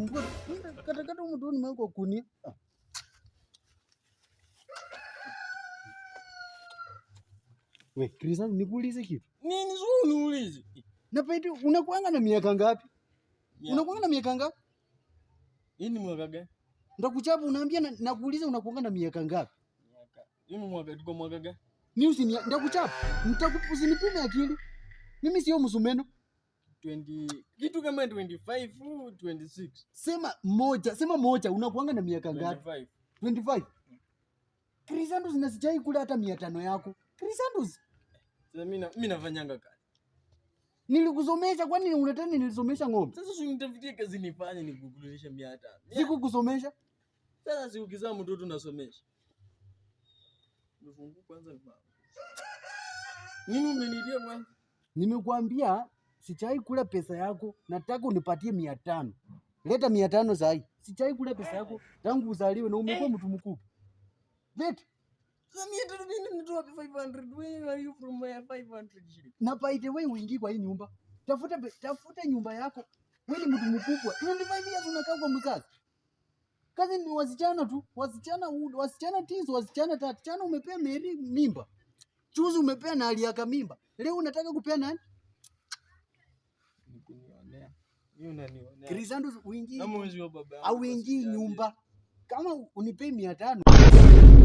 Fungua. Kata mtu nimeweka kunia. We, Kristo nikuulize kitu. Nini sio niulize? Na pete unakuanga na miaka ngapi? Unakuanga na miaka ngapi? Ini mwaka gani? Ndakuchapa unaambia nakuuliza unakuanga na miaka ngapi? Ini mwaka tuko mwaka gani? Mimi ndakuchapa. Usinipime akili. Mimi sio msumeno. 20 kitu kama 25 26. Sema moja unakuanga na miaka ngapi? 25. Kristo zinasijai kula hata 500 yako. Kristo sasa mimi nafanyanga kazi. Nilikusomesha kwani unataka nilisomesha ng'ombe? Sasa usinitafutie kazi nifanye nikukulisha 500. Sikukusomesha. Sasa si ukizaa mtoto unasomesha. Nifungu kwanza baba. Nini umenitia kwanza? Nimekuambia sichai kula pesa yako, nataka unipatie 500. Leta 500 sahi. Sichai kula pesa yako tangu uzaliwe na umekuwa mtu mkubwa. Leta. Sasa 500 mimi nitoa 500. Where are you from my 500 shilling? Na by the way uingie kwa hii nyumba. Tafuta nyumba yako. Wewe ni mtu mkubwa. 25 years unakaa kwa mzazi. Kazi ni wasichana tu. Wasichana tizo, wasichana tatu. Chana umepea Mary mimba. Juzi umepea na Aliaka mimba. Leo unataka kupea nani? Nikunionea. Hiyo unanionea. Kristo uingie. Kama wewe baba. Au uingie nyumba. Kama unipei 500